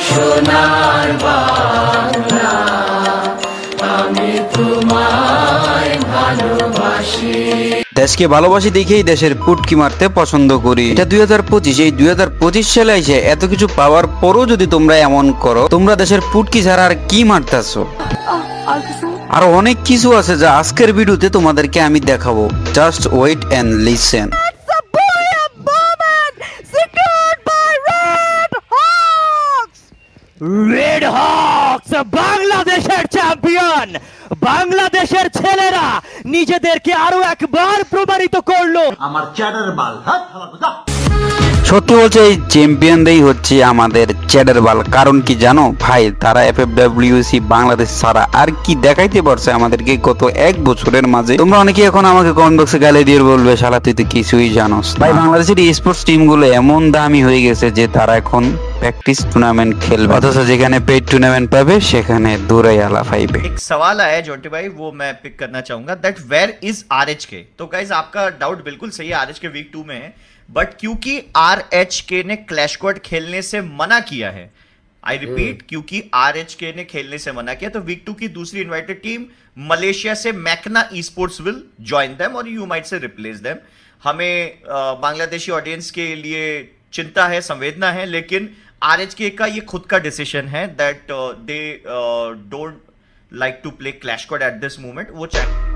সোনার বাংলা আমি তোমায় ভালোবাসি। দেশকে ভালোবাসি দেখেই দেশের পুটকি মারতে পছন্দ করি। এটা 2025, এই 2025 সালে এসে এত কিছু পাওয়ার পরও যদি তোমরা এমন করো, তোমরা দেশের পুটকি ছাড়া আর কি মারতেছো? আর অনেক কিছু আছে যা আজকের ভিডিওতে তোমাদেরকে আমি দেখাবো। Just wait and listen. Red Hawks বাংলাদেশের চ্যাম্পিয়ন। বাংলাদেশের ছেলেরা নিজেদেরকে আরো একবার প্রমাণিত করলো। আমার চ্যাটার বাল। সত্যি বলছে, এই চ্যাম্পিয়নরাই হচ্ছে আমাদের চ্যাডার বাল। কারণ কি জানো ভাই, তারা এফএফডব্লিউসি বাংলাদেশ ছাড়া আর কি দেখাইতে পারছে আমাদেরকে গত এক বছরের মাঝে। তোমরা অনেকে এখন আমাকে কমেন্ট বক্সে গালি দিয়ে বলবে, শালা তুই তো কিছুই জানোস। ভাই বাংলাদেশের স্পোর্টস টিম গুলো এমন দামি হয়ে গেছে যে তারা এখন प्रैक्टिस टूर्नामेंट खेलবে, অথচ যেখানে পেড টুর্নামেন্ট পাবে সেখানে দূরেই আলা পাইবে। एक सवाल आया है जोटी भाई, वो मैं पिक करना चाहूंगा, दैट वेयर इज आरएचके। तो गाइस आपका डाउट बिल्कुल सही है, आरएचके वीक 2 में है, बट क्योंकि आरएचके ने क्लैश स्क्वाड खेलने से मना किया है, आई रिपीट, क्योंकि आरएचके ने खेलने से मना किया, तो वीक 2 की दूसरी इनवाइटेड टीम मलेशिया से मैकना esports will join them और you might say replace them. हमें बांग्लादेशी ऑडियंस के लिए चिंता है, संवेदना है, लेकिन आरएचके का ये खुद का डिसीजन है that they don't like to play clash squad at this moment. वो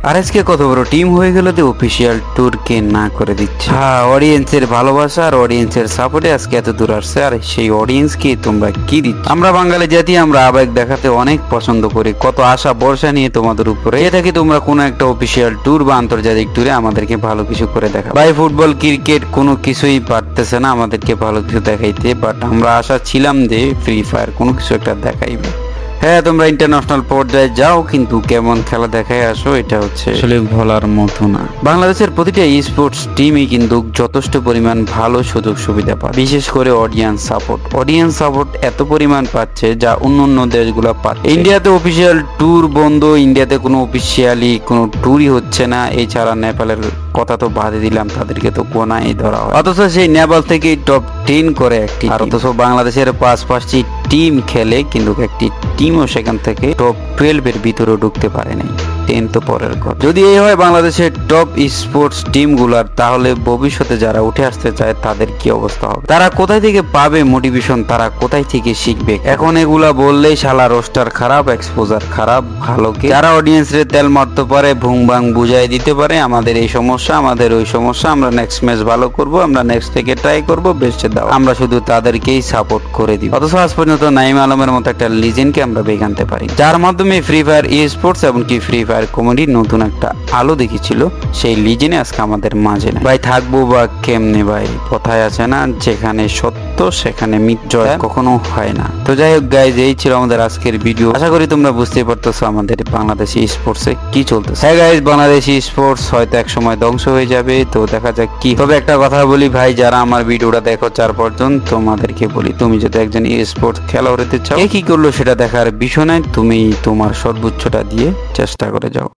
আরএসকে কত বড় টিম হয়ে গেল যে অফিশিয়াল ট্যুর কে না করে দিচ্ছে। হ্যাঁ, অডিয়েন্সের ভালোবাসা আর অডিয়েন্সের সাপোর্টে আজকে এত দূর আসছে। আর সেই অডিয়েন্সকে তোমরা কি দিচ্ছ? আমরা বাঙালি জাতি, আমরা আবেগ দেখাতে অনেক পছন্দ করি। কত আশা ভরসা নিয়ে তোমাদের উপরে এ থাকি তোমরা কোনো একটা অফিশিয়াল ট্যুর বা আন্তর্জাতিক ট্যুরে আমাদেরকে ভালো কিছু করে দেখা। ভাই ফুটবল ক্রিকেট কোনো কিছুই পারতেছে না আমাদেরকে ভালো কিছু দেখাইতে, বাট আমরা আশা ছিলাম যে ফ্রি ফায়ার কোনো কিছু একটা দেখাইবে। হ্যাঁ, তোমরা ইন্টারন্যাশনাল পর্যায়ে যাও, কিন্তু কেমন খেলা দেখায় আসো এটা হচ্ছে আসলে বলার মতো না। বাংলাদেশের প্রতিটা স্পোর্টস টিমই কিন্তু যথেষ্ট পরিমাণ ভালো সুযোগ সুবিধা পায়, বিশেষ করে অডিয়েন্স সাপোর্ট এত পরিমাণ পাচ্ছে যা অন্য দেশগুলো পাচ্ছে। ইন্ডিয়াতে অফিসিয়াল ট্যুর বন্ধ, ইন্ডিয়াতে কোনো অফিসিয়ালি কোনো ট্যুরই হচ্ছে না। এছাড়া নেপালের কথা তো বাদে দিলাম, তাদেরকে তো কোনায় ধরা হয়, অথচ সেই নেপাল থেকে টপ 10 করে একটি। আর অথচ বাংলাদেশের 5-5টি টিম খেলে, কিন্তু একটি টিমও সেখান থেকে টপ 12 এর ভিতরে ঢুকতে পারে নাই। 10 তো পরের কথা। যদি এই হয় বাংলাদেশের টপ স্পোর্টস টিম গুলার, তাহলে ভবিষ্যতে যারা উঠে আসতে চায় তাদের কি অবস্থা হবে? তারা কোথায় থেকে পাবে মোটিভেশন? তারা কোথায় থেকে শিখবে? এখন এগুলা বললেই শালা রোস্টার খারাপ, এক্সপোজার খারাপ, ভালোকে যারা অডিয়েন্স রে তেল মারতে পারে, ভুং ভাং বুঝাই দিতে পারে আমাদের এই সমস্যা, আমাদের ওই সমস্যা, আমরা নেক্সট ম্যাচ ভালো করব, আমরা নেক্সট থেকে ট্রাই করব, বেস্ট দাও, আমরা শুধু তাদেরকেই সাপোর্ট করে দিব। অথচ আজ পর্যন্ত নাইম আলমের মতো একটা লিজেন্ডকে আমরা বেগানতে পারি, যার মাধ্যমে ফ্রি ফায়ার ই স্পোর্টস এবং কি ফ্রি ফায়ার কমেডি নতুন একটা আলো দেখেছিল। সেই লিজেন্ড আজকে আমাদের মাঝে না। ভাই থাকবো বা কেমনে? ভাই কথায় আছে না, যেখানে সত্য সেখানে মিথ্যা কখনো হয় না। তো যাই হোক গাইজ, এই ছিল আমাদের আজকের ভিডিও। আশা করি তোমরা বুঝতে পারতেছো আমাদের বাংলাদেশি স্পোর্টসে কি চলতেছে। হ্যাঁ গাইজ, বাংলাদেশি স্পোর্টস হয়তো এক সময় ধ্বংস হয়ে যাবে, তো দেখা যাক কি। তবে একটা কথা বলি ভাই, যারা আমার ভিডিওটা দেখো 4 পর্যন্ত, তোমাদেরকে বলি, তুমি যদি একজন স্পোর্টস খেলোয়াড় হতে চাও, কি করলো সেটা দেখার বিষয় নয়, তুমি তোমার সর্বোচ্চটা দিয়ে চেষ্টা করে যাও।